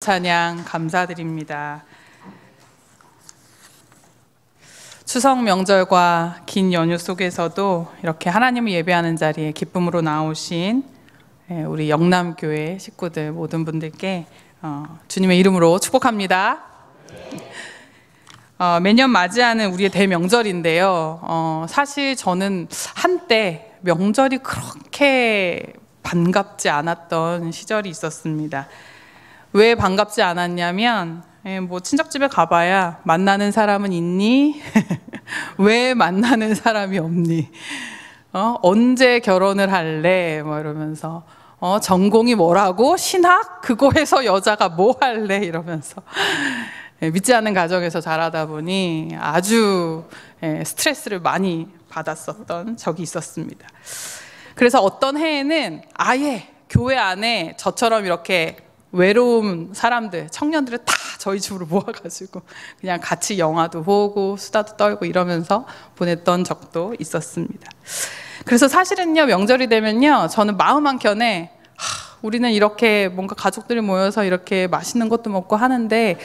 찬양 감사드립니다. 추석 명절과 긴 연휴 속에서도 이렇게 하나님을 예배하는 자리에 기쁨으로 나오신 우리 영남교회 식구들 모든 분들께 주님의 이름으로 축복합니다. 매년 맞이하는 우리의 대명절인데요. 사실 저는 한때 명절이 그렇게 반갑지 않았던 시절이 있었습니다. 왜 반갑지 않았냐면 뭐 친척집에 가봐야 만나는 사람은 있니? 왜 만나는 사람이 없니? 언제 결혼을 할래? 뭐 이러면서 전공이 뭐라고? 신학? 그거 해서 여자가 뭐 할래? 이러면서 믿지 않는 가정에서 자라다 보니 아주 스트레스를 많이 받았었던 적이 있었습니다. 그래서 어떤 해에는 아예 교회 안에 저처럼 이렇게 외로운 사람들, 청년들을 다 저희 집으로 모아가지고 그냥 같이 영화도 보고 수다도 떨고 이러면서 보냈던 적도 있었습니다. 그래서 사실은요, 명절이 되면요, 저는 마음 한켠에 우리는 이렇게 뭔가 가족들이 모여서 이렇게 맛있는 것도 먹고 하는데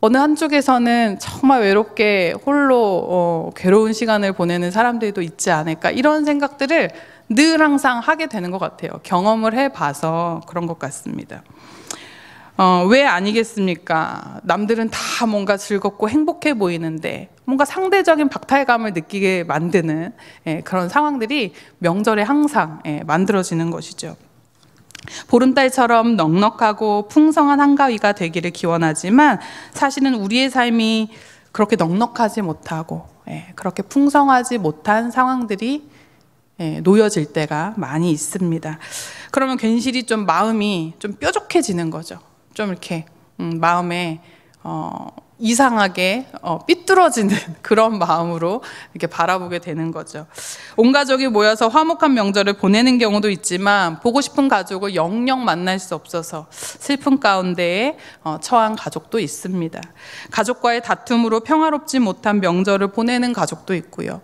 어느 한쪽에서는 정말 외롭게 홀로 괴로운 시간을 보내는 사람들도 있지 않을까, 이런 생각들을 늘 항상 하게 되는 것 같아요. 경험을 해봐서 그런 것 같습니다. 왜 아니겠습니까? 남들은 다 뭔가 즐겁고 행복해 보이는데 뭔가 상대적인 박탈감을 느끼게 만드는 그런 상황들이 명절에 항상 만들어지는 것이죠. 보름달처럼 넉넉하고 풍성한 한가위가 되기를 기원하지만 사실은 우리의 삶이 그렇게 넉넉하지 못하고 그렇게 풍성하지 못한 상황들이 놓여질 때가 많이 있습니다. 그러면 괜시리 좀 마음이 좀 뾰족해지는 거죠. 좀 이렇게 마음에 이상하게 삐뚤어지는 그런 마음으로 이렇게 바라보게 되는 거죠. 온 가족이 모여서 화목한 명절을 보내는 경우도 있지만 보고 싶은 가족을 영영 만날 수 없어서 슬픔 가운데에 처한 가족도 있습니다. 가족과의 다툼으로 평화롭지 못한 명절을 보내는 가족도 있고요.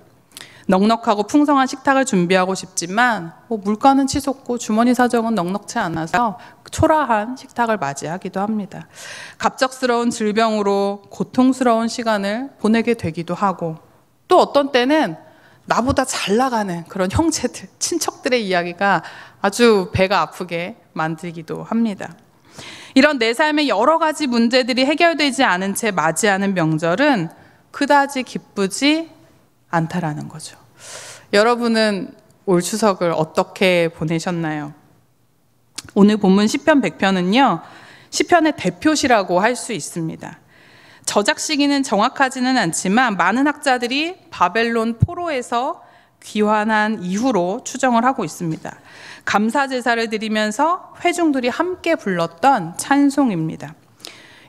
넉넉하고 풍성한 식탁을 준비하고 싶지만 물가는 치솟고 주머니 사정은 넉넉치 않아서 초라한 식탁을 맞이하기도 합니다. 갑작스러운 질병으로 고통스러운 시간을 보내게 되기도 하고, 또 어떤 때는 나보다 잘 나가는 그런 형제들, 친척들의 이야기가 아주 배가 아프게 만들기도 합니다. 이런 내 삶의 여러 가지 문제들이 해결되지 않은 채 맞이하는 명절은 그다지 기쁘지 않다라는 거죠. 여러분은 올 추석을 어떻게 보내셨나요? 오늘 본문 시편 100편은요, 시편의 대표시라고 할 수 있습니다. 저작 시기는 정확하지는 않지만 많은 학자들이 바벨론 포로에서 귀환한 이후로 추정을 하고 있습니다. 감사 제사를 드리면서 회중들이 함께 불렀던 찬송입니다.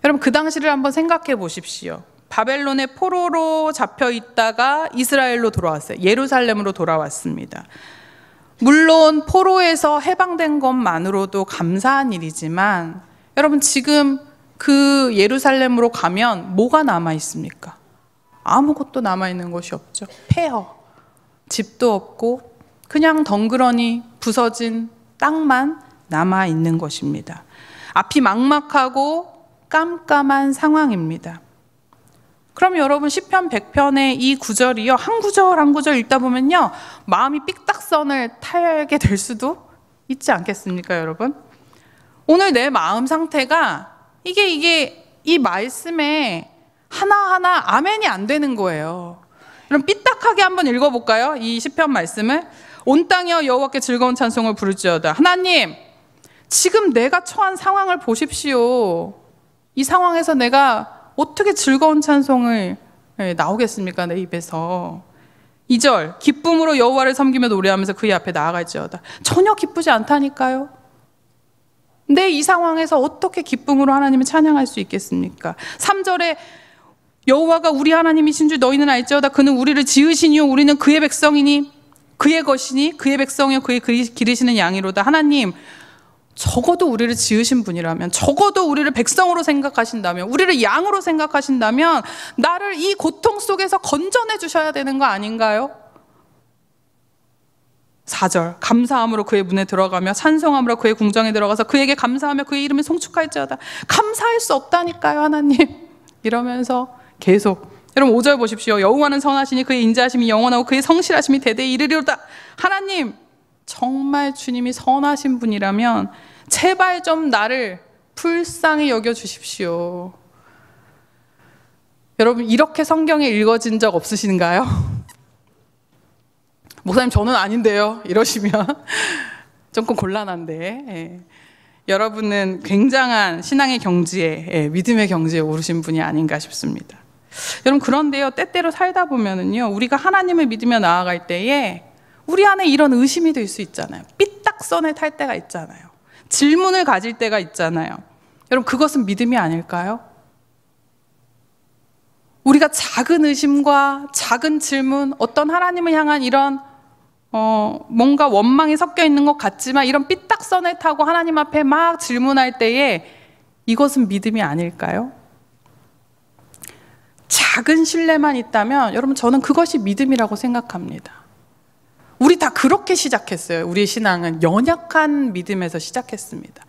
여러분, 그 당시를 한번 생각해 보십시오. 바벨론의 포로로 잡혀 있다가 이스라엘로 돌아왔어요. 예루살렘으로 돌아왔습니다. 물론 포로에서 해방된 것만으로도 감사한 일이지만 여러분, 지금 그 예루살렘으로 가면 뭐가 남아 있습니까? 아무것도 남아 있는 것이 없죠. 폐허, 집도 없고 그냥 덩그러니 부서진 땅만 남아 있는 것입니다. 앞이 막막하고 깜깜한 상황입니다. 그럼 여러분, 시편 100편의 이 구절이요, 한 구절 한 구절 읽다 보면요, 마음이 삑딱선을 타게 될 수도 있지 않겠습니까, 여러분? 오늘 내 마음 상태가 이게 이 말씀에 하나하나 아멘이 안 되는 거예요. 그럼 삐딱하게 한번 읽어볼까요? 이 시편 말씀을. 온 땅이여 여호와께 즐거운 찬송을 부를지어다. 하나님, 지금 내가 처한 상황을 보십시오. 이 상황에서 내가 어떻게 즐거운 찬송을 나오겠습니까, 내 입에서. 2절, 기쁨으로 여호와를 섬기며 노래하면서 그의 앞에 나아갈지어다. 전혀 기쁘지 않다니까요. 내 이 상황에서 어떻게 기쁨으로 하나님을 찬양할 수 있겠습니까? 3절에 여호와가 우리 하나님이신 줄 너희는 알지어다. 그는 우리를 지으시니요 우리는 그의 백성이니 그의 것이니 그의 백성이요 그의 기르시는 양이로다. 하나님, 적어도 우리를 지으신 분이라면, 적어도 우리를 백성으로 생각하신다면, 우리를 양으로 생각하신다면 나를 이 고통 속에서 건져내 주셔야 되는 거 아닌가요? 4절 감사함으로 그의 문에 들어가며 찬송함으로 그의 궁정에 들어가서 그에게 감사하며 그의 이름을 송축할지어다. 감사할 수 없다니까요, 하나님. 이러면서 계속. 여러분 5절 보십시오. 여호와는 선하시니 그의 인자하심이 영원하고 그의 성실하심이 대대에 이르리로다. 하나님, 정말 주님이 선하신 분이라면 제발 좀 나를 불쌍히 여겨주십시오. 여러분 이렇게 성경에 읽어진 적 없으신가요? 목사님 저는 아닌데요 이러시면 조금 곤란한데, 예. 여러분은 굉장한 신앙의 경지에, 예, 믿음의 경지에 오르신 분이 아닌가 싶습니다. 여러분 그런데요, 때때로 살다 보면은요, 우리가 하나님을 믿으며 나아갈 때에 우리 안에 이런 의심이 들 수 있잖아요. 삐딱선을 탈 때가 있잖아요. 질문을 가질 때가 있잖아요. 여러분 그것은 믿음이 아닐까요? 우리가 작은 의심과 작은 질문, 어떤 하나님을 향한 이런 뭔가 원망이 섞여 있는 것 같지만 이런 삐딱선을 타고 하나님 앞에 막 질문할 때에 이것은 믿음이 아닐까요? 작은 신뢰만 있다면 여러분 저는 그것이 믿음이라고 생각합니다. 우리 다 그렇게 시작했어요. 우리의 신앙은 연약한 믿음에서 시작했습니다.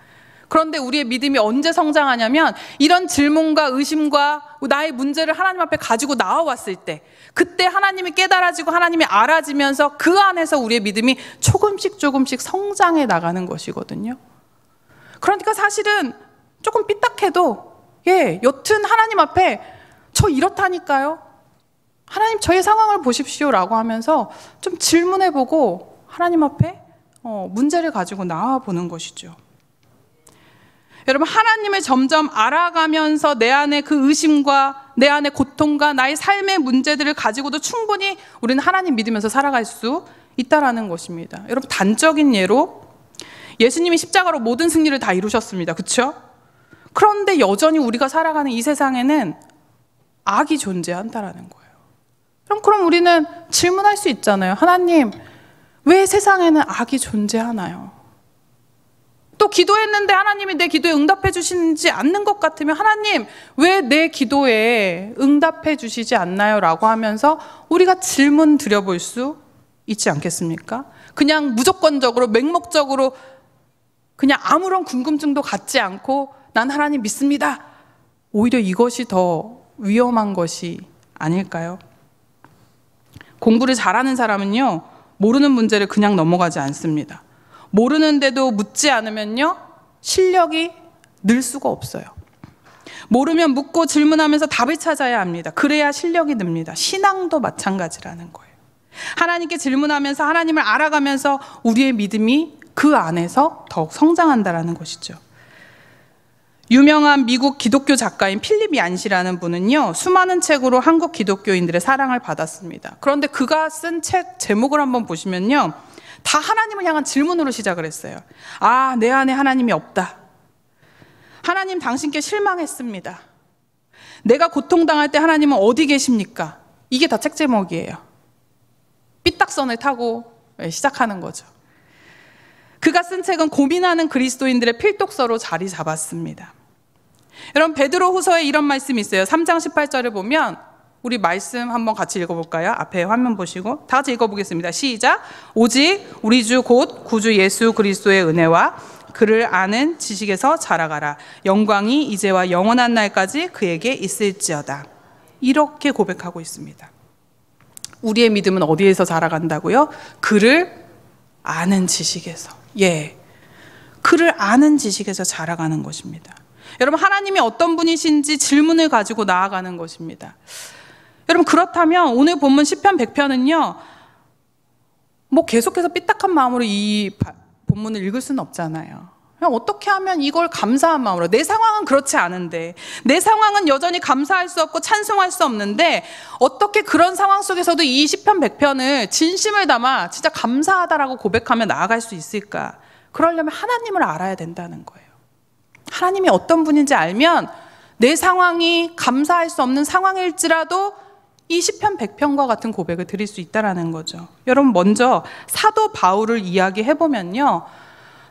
그런데 우리의 믿음이 언제 성장하냐면 이런 질문과 의심과 나의 문제를 하나님 앞에 가지고 나와왔을 때, 그때 하나님이 깨달아지고 하나님이 알아지면서 그 안에서 우리의 믿음이 조금씩 성장해 나가는 것이거든요. 그러니까 사실은 조금 삐딱해도, 예, 여튼 하나님 앞에 저 이렇다니까요, 하나님 저의 상황을 보십시오 라고 하면서 좀 질문해보고 하나님 앞에 문제를 가지고 나와보는 것이죠. 여러분 하나님을 점점 알아가면서 내 안에 그 의심과 내 안에 고통과 나의 삶의 문제들을 가지고도 충분히 우리는 하나님 믿으면서 살아갈 수 있다라는 것입니다. 여러분 단적인 예로 예수님이 십자가로 모든 승리를 다 이루셨습니다. 그렇죠? 그런데 여전히 우리가 살아가는 이 세상에는 악이 존재한다라는 거예요. 그럼 우리는 질문할 수 있잖아요. 하나님, 왜 세상에는 악이 존재하나요? 또 기도했는데 하나님이 내 기도에 응답해 주시지 않는 것 같으면 하나님 왜 내 기도에 응답해 주시지 않나요? 라고 하면서 우리가 질문 드려볼 수 있지 않겠습니까? 그냥 무조건적으로 맹목적으로 그냥 아무런 궁금증도 갖지 않고 난 하나님 믿습니다. 오히려 이것이 더 위험한 것이 아닐까요? 공부를 잘하는 사람은요, 모르는 문제를 그냥 넘어가지 않습니다. 모르는데도 묻지 않으면요, 실력이 늘 수가 없어요. 모르면 묻고 질문하면서 답을 찾아야 합니다. 그래야 실력이 늡니다. 신앙도 마찬가지라는 거예요. 하나님께 질문하면서 하나님을 알아가면서 우리의 믿음이 그 안에서 더욱 성장한다는 것이죠. 유명한 미국 기독교 작가인 필립 얀시라는 분은요, 수많은 책으로 한국 기독교인들의 사랑을 받았습니다. 그런데 그가 쓴 책 제목을 한번 보시면요, 다 하나님을 향한 질문으로 시작을 했어요. 아, 내 안에 하나님이 없다. 하나님 당신께 실망했습니다. 내가 고통당할 때 하나님은 어디 계십니까? 이게 다 책 제목이에요. 삐딱선을 타고 시작하는 거죠. 그가 쓴 책은 고민하는 그리스도인들의 필독서로 자리 잡았습니다. 여러분 베드로 후서에 이런 말씀이 있어요. 3장 18절을 보면 우리 말씀 한번 같이 읽어볼까요? 앞에 화면 보시고 다 같이 읽어보겠습니다. 시작. 오직 우리 주 곧 구주 예수 그리스도의 은혜와 그를 아는 지식에서 자라가라. 영광이 이제와 영원한 날까지 그에게 있을지어다. 이렇게 고백하고 있습니다. 우리의 믿음은 어디에서 자라간다고요? 그를 아는 지식에서. 예, 그를 아는 지식에서 자라가는 것입니다. 여러분 하나님이 어떤 분이신지 질문을 가지고 나아가는 것입니다. 여러분 그렇다면 오늘 본문 시편 100편은요, 뭐 계속해서 삐딱한 마음으로 이 본문을 읽을 수는 없잖아요. 그냥 어떻게 하면 이걸 감사한 마음으로, 내 상황은 그렇지 않은데, 내 상황은 여전히 감사할 수 없고 찬송할 수 없는데 어떻게 그런 상황 속에서도 이 시편 100편을 진심을 담아 진짜 감사하다라고 고백하며 나아갈 수 있을까? 그러려면 하나님을 알아야 된다는 거예요. 하나님이 어떤 분인지 알면 내 상황이 감사할 수 없는 상황일지라도 이 시편 100편과 같은 고백을 드릴 수 있다는 거죠. 여러분 먼저 사도 바울을 이야기해보면요,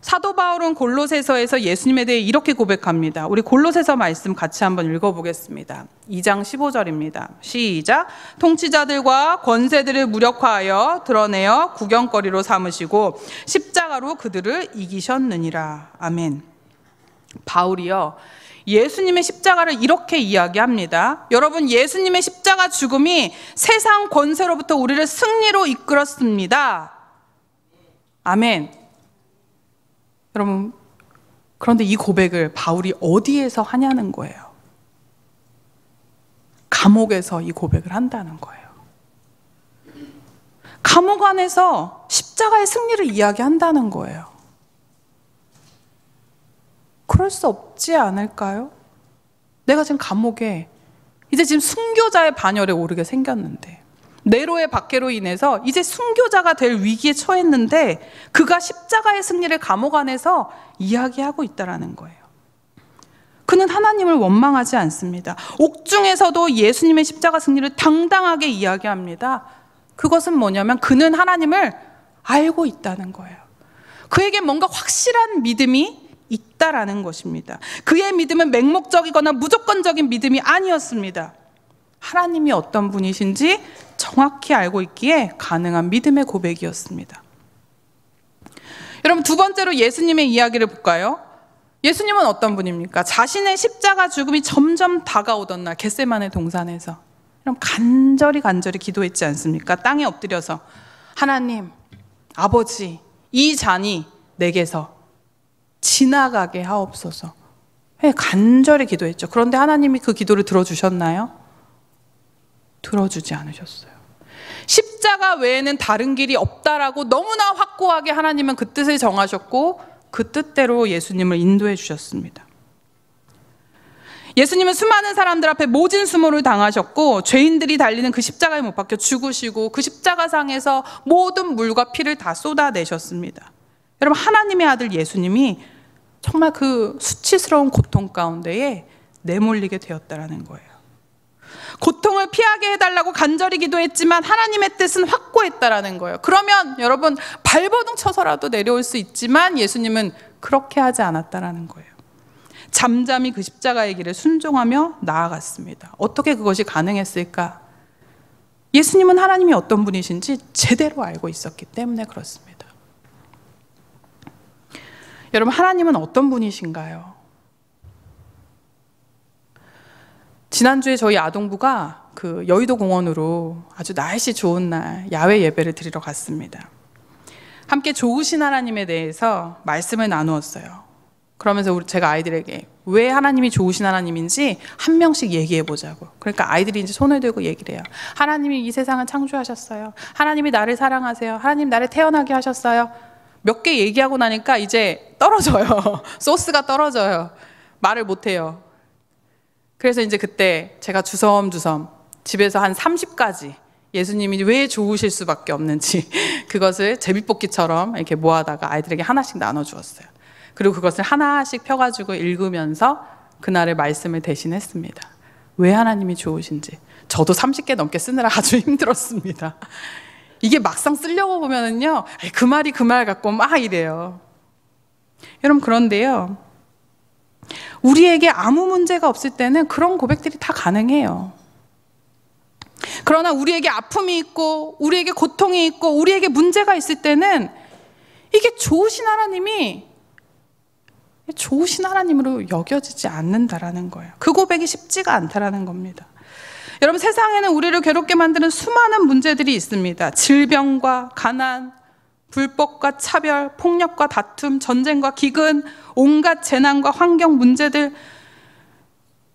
사도 바울은 골로새서에서 예수님에 대해 이렇게 고백합니다. 우리 골로새서 말씀 같이 한번 읽어보겠습니다. 2장 15절입니다. 시작. 통치자들과 권세들을 무력화하여 드러내어 구경거리로 삼으시고 십자가로 그들을 이기셨느니라. 아멘. 바울이요, 예수님의 십자가를 이렇게 이야기합니다. 여러분, 예수님의 십자가 죽음이 세상 권세로부터 우리를 승리로 이끌었습니다. 아멘. 여러분, 그런데 이 고백을 바울이 어디에서 하냐는 거예요. 감옥에서 이 고백을 한다는 거예요. 감옥 안에서 십자가의 승리를 이야기한다는 거예요. 그럴 수 없지 않을까요? 내가 지금 감옥에 이제 지금 순교자의 반열에 오르게 생겼는데, 네로의 박해로 인해서 이제 순교자가 될 위기에 처했는데 그가 십자가의 승리를 감옥 안에서 이야기하고 있다는 거예요. 그는 하나님을 원망하지 않습니다. 옥중에서도 예수님의 십자가 승리를 당당하게 이야기합니다. 그것은 뭐냐면 그는 하나님을 알고 있다는 거예요. 그에게 뭔가 확실한 믿음이 있다라는 것입니다. 그의 믿음은 맹목적이거나 무조건적인 믿음이 아니었습니다. 하나님이 어떤 분이신지 정확히 알고 있기에 가능한 믿음의 고백이었습니다. 여러분, 두 번째로 예수님의 이야기를 볼까요? 예수님은 어떤 분입니까? 자신의 십자가 죽음이 점점 다가오던 날 겟세마네 동산에서 여러분 간절히 기도했지 않습니까? 땅에 엎드려서 하나님, 아버지, 이 잔이 내게서 지나가게 하옵소서. 간절히 기도했죠. 그런데 하나님이 그 기도를 들어주셨나요? 들어주지 않으셨어요. 십자가 외에는 다른 길이 없다라고 너무나 확고하게 하나님은 그 뜻을 정하셨고 그 뜻대로 예수님을 인도해 주셨습니다. 예수님은 수많은 사람들 앞에 모진 수모를 당하셨고 죄인들이 달리는 그 십자가에 못 박혀 죽으시고 그 십자가상에서 모든 물과 피를 다 쏟아내셨습니다. 여러분, 하나님의 아들 예수님이 정말 그 수치스러운 고통 가운데에 내몰리게 되었다라는 거예요. 고통을 피하게 해달라고 간절히 기도했지만 하나님의 뜻은 확고했다라는 거예요. 그러면 여러분, 발버둥 쳐서라도 내려올 수 있지만 예수님은 그렇게 하지 않았다라는 거예요. 잠잠히 그 십자가의 길을 순종하며 나아갔습니다. 어떻게 그것이 가능했을까? 예수님은 하나님이 어떤 분이신지 제대로 알고 있었기 때문에 그렇습니다. 여러분, 하나님은 어떤 분이신가요? 지난주에 저희 아동부가 그 여의도 공원으로 아주 날씨 좋은 날 야외 예배를 드리러 갔습니다. 함께 좋으신 하나님에 대해서 말씀을 나누었어요. 그러면서 제가 아이들에게 왜 하나님이 좋으신 하나님인지 한 명씩 얘기해 보자고. 그러니까 아이들이 이제 손을 들고 얘기를 해요. 하나님이 이 세상을 창조하셨어요. 하나님이 나를 사랑하세요. 하나님 나를 태어나게 하셨어요. 몇 개 얘기하고 나니까 이제 떨어져요. 소스가 떨어져요. 말을 못 해요. 그래서 이제 그때 제가 주섬주섬 집에서 한 30가지 예수님이 왜 좋으실 수밖에 없는지 그것을 제비뽑기처럼 이렇게 모아다가 아이들에게 하나씩 나눠주었어요. 그리고 그것을 하나씩 펴가지고 읽으면서 그날의 말씀을 대신했습니다. 왜 하나님이 좋으신지. 저도 30개 넘게 쓰느라 아주 힘들었습니다. 이게 막상 쓰려고 보면은요, 그 말이 그 말 같고 막 이래요. 여러분, 그런데요, 우리에게 아무 문제가 없을 때는 그런 고백들이 다 가능해요. 그러나 우리에게 아픔이 있고 우리에게 고통이 있고 우리에게 문제가 있을 때는 이게 좋으신 하나님이 좋으신 하나님으로 여겨지지 않는다라는 거예요. 그 고백이 쉽지가 않다라는 겁니다. 여러분, 세상에는 우리를 괴롭게 만드는 수많은 문제들이 있습니다. 질병과 가난, 불법과 차별, 폭력과 다툼, 전쟁과 기근, 온갖 재난과 환경 문제들.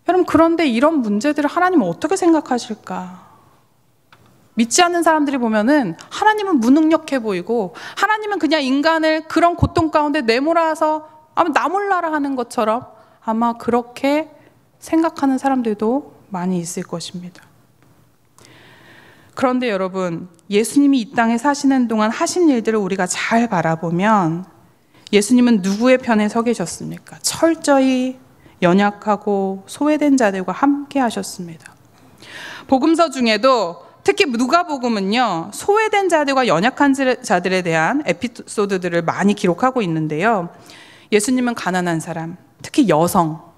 여러분, 그런데 이런 문제들을 하나님은 어떻게 생각하실까? 믿지 않는 사람들이 보면은 하나님은 무능력해 보이고 하나님은 그냥 인간을 그런 고통 가운데 내몰아서 아마 나 몰라라 하는 것처럼 아마 그렇게 생각하는 사람들도 많이 있을 것입니다. 그런데 여러분, 예수님이 이 땅에 사시는 동안 하신 일들을 우리가 잘 바라보면 예수님은 누구의 편에 서 계셨습니까? 철저히 연약하고 소외된 자들과 함께 하셨습니다. 복음서 중에도 특히 누가복음은요, 소외된 자들과 연약한 자들에 대한 에피소드들을 많이 기록하고 있는데요. 예수님은 가난한 사람, 특히 여성,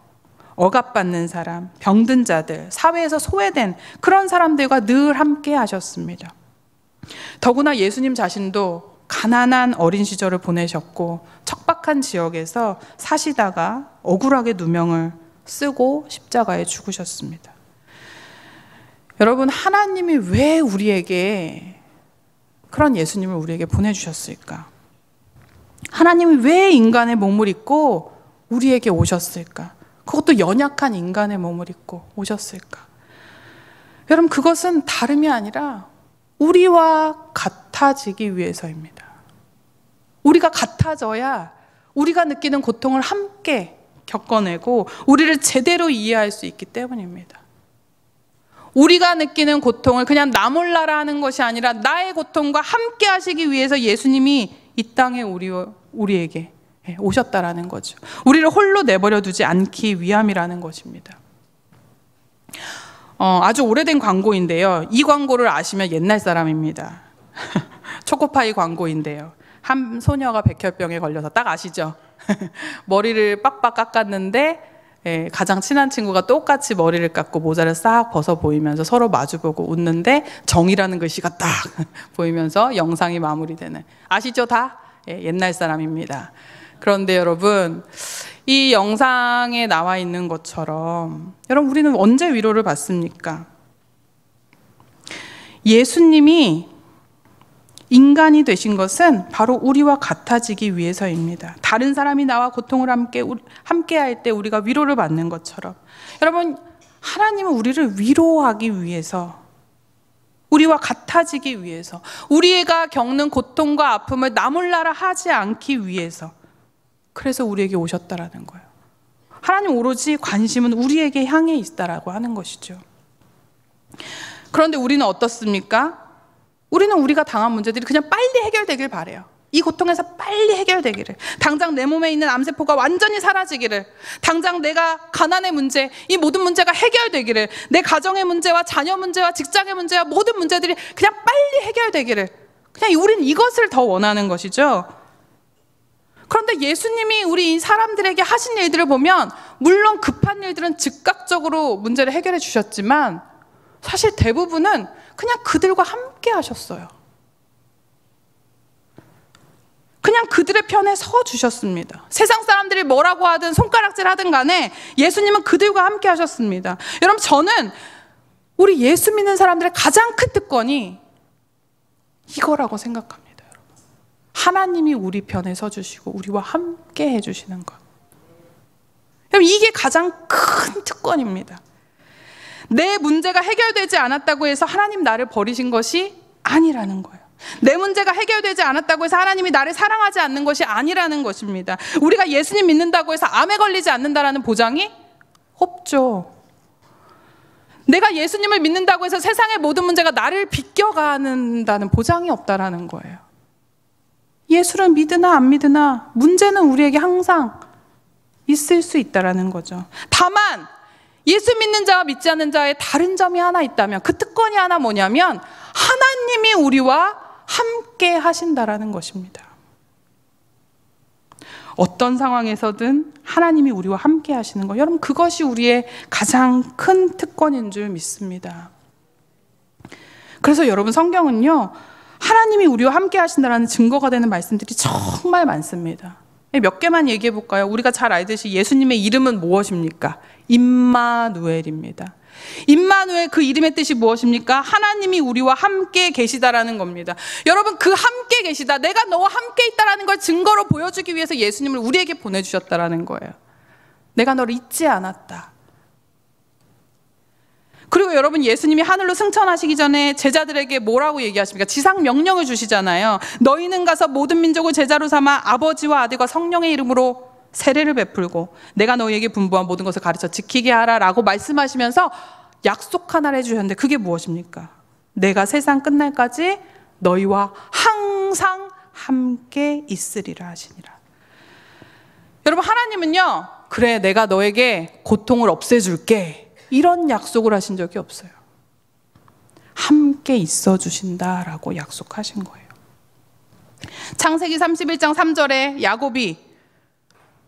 억압받는 사람, 병든 자들, 사회에서 소외된 그런 사람들과 늘 함께 하셨습니다. 더구나 예수님 자신도 가난한 어린 시절을 보내셨고 척박한 지역에서 사시다가 억울하게 누명을 쓰고 십자가에 죽으셨습니다. 여러분, 하나님이 왜 우리에게 그런 예수님을 우리에게 보내주셨을까? 하나님이 왜 인간의 몸을 입고 우리에게 오셨을까? 그것도 연약한 인간의 몸을 입고 오셨을까? 여러분, 그것은 다름이 아니라 우리와 같아지기 위해서입니다. 우리가 같아져야 우리가 느끼는 고통을 함께 겪어내고 우리를 제대로 이해할 수 있기 때문입니다. 우리가 느끼는 고통을 그냥 나 몰라라 하는 것이 아니라 나의 고통과 함께 하시기 위해서 예수님이 이 땅에 우리에게 오셨다라는 거죠. 우리를 홀로 내버려 두지 않기 위함이라는 것입니다. 아주 오래된 광고인데요. 이 광고를 아시면 옛날 사람입니다. 초코파이 광고인데요. 한 소녀가 백혈병에 걸려서 딱 아시죠? 머리를 빡빡 깎았는데 가장 친한 친구가 똑같이 머리를 깎고 모자를 싹 벗어 보이면서 서로 마주보고 웃는데 정이라는 글씨가 딱 보이면서 영상이 마무리되는, 아시죠 다? 옛날 사람입니다. 그런데 여러분, 이 영상에 나와 있는 것처럼 여러분, 우리는 언제 위로를 받습니까? 예수님이 인간이 되신 것은 바로 우리와 같아지기 위해서입니다. 다른 사람이 나와 고통을 함께 할 때 우리가 위로를 받는 것처럼, 여러분, 하나님은 우리를 위로하기 위해서, 우리와 같아지기 위해서, 우리가 겪는 고통과 아픔을 나 몰라라 하지 않기 위해서, 그래서 우리에게 오셨다라는 거예요. 하나님 오로지 관심은 우리에게 향해 있다라고 하는 것이죠. 그런데 우리는 어떻습니까? 우리는 우리가 당한 문제들이 그냥 빨리 해결되길 바래요. 이 고통에서 빨리 해결되기를, 당장 내 몸에 있는 암세포가 완전히 사라지기를, 당장 내가 가난의 문제, 이 모든 문제가 해결되기를, 내 가정의 문제와 자녀 문제와 직장의 문제와 모든 문제들이 그냥 빨리 해결되기를, 그냥 우리는 이것을 더 원하는 것이죠. 그런데 예수님이 우리 이 사람들에게 하신 일들을 보면 물론 급한 일들은 즉각적으로 문제를 해결해 주셨지만 사실 대부분은 그냥 그들과 함께 하셨어요. 그냥 그들의 편에 서 주셨습니다. 세상 사람들이 뭐라고 하든 손가락질 하든 간에 예수님은 그들과 함께 하셨습니다. 여러분, 저는 우리 예수 믿는 사람들의 가장 큰 특권이 이거라고 생각합니다. 여러분, 하나님이 우리 편에 서 주시고 우리와 함께 해 주시는 것. 여러분, 이게 가장 큰 특권입니다. 내 문제가 해결되지 않았다고 해서 하나님 나를 버리신 것이 아니라는 거예요. 내 문제가 해결되지 않았다고 해서 하나님이 나를 사랑하지 않는 것이 아니라는 것입니다. 우리가 예수님 믿는다고 해서 암에 걸리지 않는다라는 보장이 없죠. 내가 예수님을 믿는다고 해서 세상의 모든 문제가 나를 비껴간다는 보장이 없다라는 거예요. 예수를 믿으나 안 믿으나 문제는 우리에게 항상 있을 수 있다라는 거죠. 다만 예수 믿는 자와 믿지 않는 자의 다른 점이 하나 있다면, 그 특권이 하나 뭐냐면 하나님이 우리와 함께 하신다라는 것입니다. 어떤 상황에서든 하나님이 우리와 함께 하시는 것, 여러분, 그것이 우리의 가장 큰 특권인 줄 믿습니다. 그래서 여러분, 성경은요, 하나님이 우리와 함께 하신다라는 증거가 되는 말씀들이 정말 많습니다. 몇 개만 얘기해 볼까요? 우리가 잘 알듯이 예수님의 이름은 무엇입니까? 임마누엘입니다. 임마누엘, 그 이름의 뜻이 무엇입니까? 하나님이 우리와 함께 계시다라는 겁니다. 여러분, 그 함께 계시다, 내가 너와 함께 있다라는 걸 증거로 보여주기 위해서 예수님을 우리에게 보내주셨다라는 거예요. 내가 너를 잊지 않았다. 그리고 여러분, 예수님이 하늘로 승천하시기 전에 제자들에게 뭐라고 얘기하십니까? 지상 명령을 주시잖아요. 너희는 가서 모든 민족을 제자로 삼아 아버지와 아들과 성령의 이름으로 세례를 베풀고 내가 너희에게 분부한 모든 것을 가르쳐 지키게 하라 라고 말씀하시면서 약속 하나를 해주셨는데, 그게 무엇입니까? 내가 세상 끝날까지 너희와 항상 함께 있으리라 하시니라. 여러분, 하나님은요, 그래, 내가 너에게 고통을 없애줄게, 이런 약속을 하신 적이 없어요. 함께 있어 주신다라고 약속하신 거예요. 창세기 31장 3절에 야곱이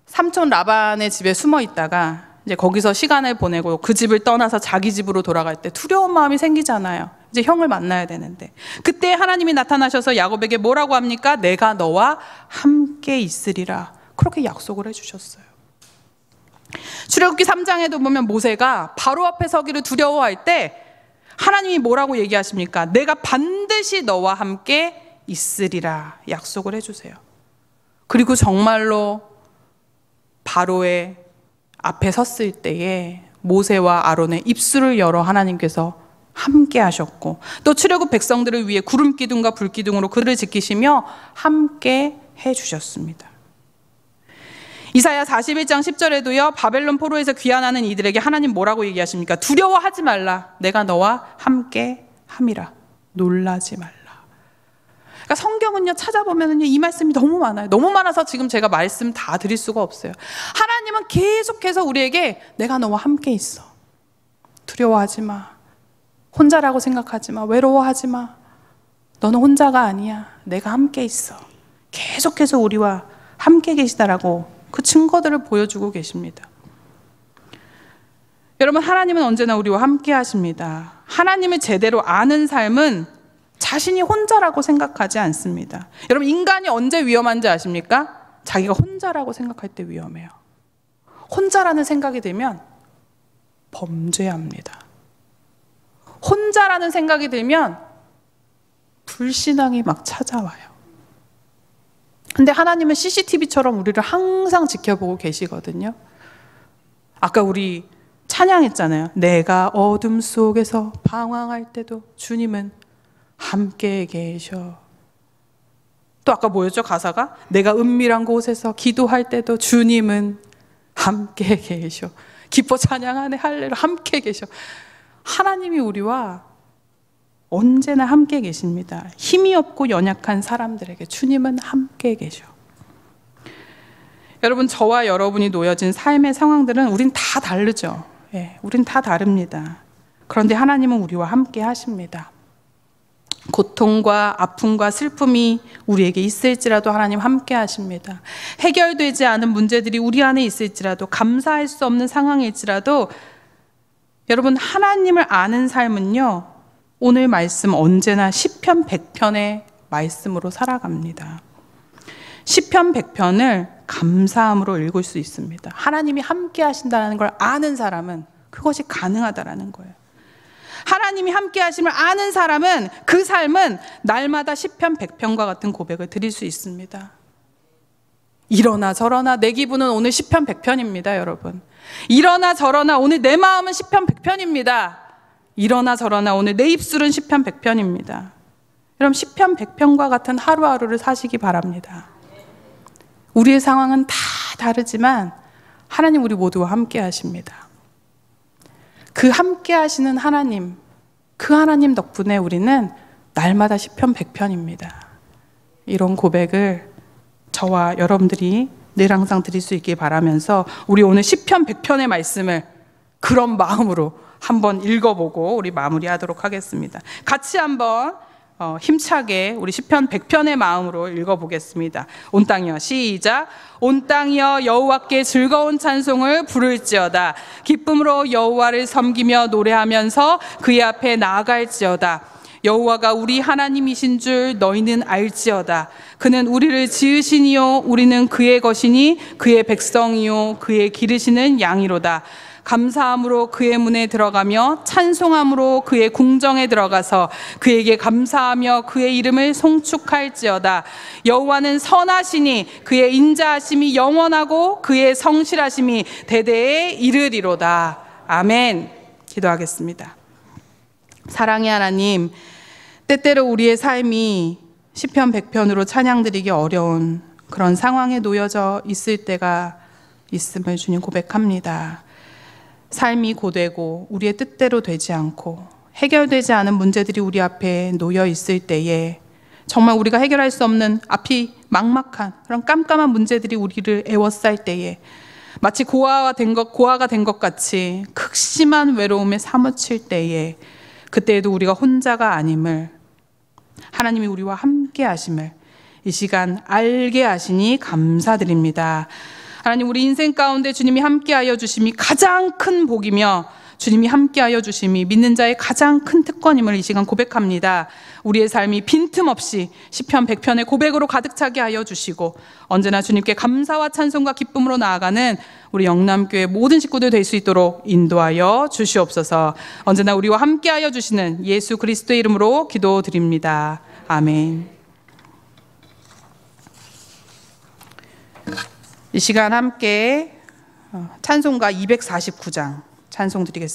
삼촌 라반의 집에 숨어 있다가 이제 거기서 시간을 보내고 그 집을 떠나서 자기 집으로 돌아갈 때 두려운 마음이 생기잖아요. 이제 형을 만나야 되는데 그때 하나님이 나타나셔서 야곱에게 뭐라고 합니까? 내가 너와 함께 있으리라. 그렇게 약속을 해주셨어요. 출애굽기 3장에도 보면 모세가 바로 앞에 서기를 두려워할 때 하나님이 뭐라고 얘기하십니까? 내가 반드시 너와 함께 있으리라 약속을 해주세요. 그리고 정말로 바로의 앞에 섰을 때에 모세와 아론의 입술을 열어 하나님께서 함께 하셨고, 또 출애굽 백성들을 위해 구름 기둥과 불 기둥으로 그들을 지키시며 함께 해주셨습니다. 이사야 41장 10절에도요 바벨론 포로에서 귀환하는 이들에게 하나님 뭐라고 얘기하십니까? 두려워하지 말라. 내가 너와 함께 함이라. 놀라지 말라. 그러니까 성경은요 찾아보면은요 이 말씀이 너무 많아요. 너무 많아서 지금 제가 말씀 다 드릴 수가 없어요. 하나님은 계속해서 우리에게 내가 너와 함께 있어. 두려워하지 마. 혼자라고 생각하지 마. 외로워하지 마. 너는 혼자가 아니야. 내가 함께 있어. 계속해서 우리와 함께 계시다라고 그 증거들을 보여주고 계십니다. 여러분, 하나님은 언제나 우리와 함께 하십니다. 하나님을 제대로 아는 삶은 자신이 혼자라고 생각하지 않습니다. 여러분, 인간이 언제 위험한지 아십니까? 자기가 혼자라고 생각할 때 위험해요. 혼자라는 생각이 들면 범죄합니다. 혼자라는 생각이 들면 불신앙이 막 찾아와요. 근데 하나님은 CCTV처럼 우리를 항상 지켜보고 계시거든요. 아까 우리 찬양했잖아요. 내가 어둠 속에서 방황할 때도 주님은 함께 계셔. 또 아까 뭐였죠? 가사가? 내가 은밀한 곳에서 기도할 때도 주님은 함께 계셔. 기뻐 찬양하네 할렐루야 함께 계셔. 하나님이 우리와 언제나 함께 계십니다. 힘이 없고 연약한 사람들에게 주님은 함께 계셔. 여러분, 저와 여러분이 놓여진 삶의 상황들은 우린 다 다르죠. 예, 우린 다 다릅니다. 그런데 하나님은 우리와 함께 하십니다. 고통과 아픔과 슬픔이 우리에게 있을지라도 하나님 함께 하십니다. 해결되지 않은 문제들이 우리 안에 있을지라도, 감사할 수 없는 상황일지라도, 여러분, 하나님을 아는 삶은요, 오늘 말씀 언제나 시편 100편의 말씀으로 살아갑니다. 시편 100편을 감사함으로 읽을 수 있습니다. 하나님이 함께 하신다는 걸 아는 사람은 그것이 가능하다라는 거예요. 하나님이 함께 하심을 아는 사람은 그 삶은 날마다 시편 100편과 같은 고백을 드릴 수 있습니다. 이러나 저러나 내 기분은 오늘 시편 100편입니다, 여러분. 이러나 저러나 오늘 내 마음은 시편 100편입니다. 이러나 저러나 오늘 내 입술은 시편 100편입니다. 여러분, 시편 100편과 같은 하루하루를 사시기 바랍니다. 우리의 상황은 다 다르지만 하나님 우리 모두와 함께 하십니다. 그 함께 하시는 하나님, 그 하나님 덕분에 우리는 날마다 시편 100편입니다. 이런 고백을 저와 여러분들이 늘 항상 드릴 수 있길 바라면서 우리 오늘 시편 100편의 말씀을 그런 마음으로 한번 읽어보고 우리 마무리하도록 하겠습니다. 같이 한번 힘차게 우리 시편 100편의 마음으로 읽어보겠습니다. 온 땅이여, 시작. 온 땅이여 여호와께 즐거운 찬송을 부를지어다. 기쁨으로 여호와를 섬기며 노래하면서 그의 앞에 나아갈지어다. 여호와가 우리 하나님이신 줄 너희는 알지어다. 그는 우리를 지으시니요 우리는 그의 것이니 그의 백성이요 그의 기르시는 양이로다. 감사함으로 그의 문에 들어가며 찬송함으로 그의 궁정에 들어가서 그에게 감사하며 그의 이름을 송축할지어다. 여호와는 선하시니 그의 인자하심이 영원하고 그의 성실하심이 대대에 이르리로다. 아멘. 기도하겠습니다. 사랑의 하나님, 때때로 우리의 삶이 시편 100편으로 찬양드리기 어려운 그런 상황에 놓여져 있을 때가 있음을 주님 고백합니다. 삶이 고되고 우리의 뜻대로 되지 않고 해결되지 않은 문제들이 우리 앞에 놓여 있을 때에 정말 우리가 해결할 수 없는 앞이 막막한 그런 깜깜한 문제들이 우리를 에워쌀 때에 마치 고아가 된 것 같이 극심한 외로움에 사무칠 때에 그때에도 우리가 혼자가 아님을, 하나님이 우리와 함께 하심을 이 시간 알게 하시니 감사드립니다. 하나님, 우리 인생 가운데 주님이 함께하여 주심이 가장 큰 복이며 주님이 함께하여 주심이 믿는 자의 가장 큰 특권임을 이 시간 고백합니다. 우리의 삶이 빈틈없이 시편 100편의 고백으로 가득 차게 하여 주시고 언제나 주님께 감사와 찬송과 기쁨으로 나아가는 우리 영남교회 모든 식구들 될 수 있도록 인도하여 주시옵소서. 언제나 우리와 함께하여 주시는 예수 그리스도의 이름으로 기도드립니다. 아멘. 이 시간 함께 찬송가 249장 찬송 드리겠습니다.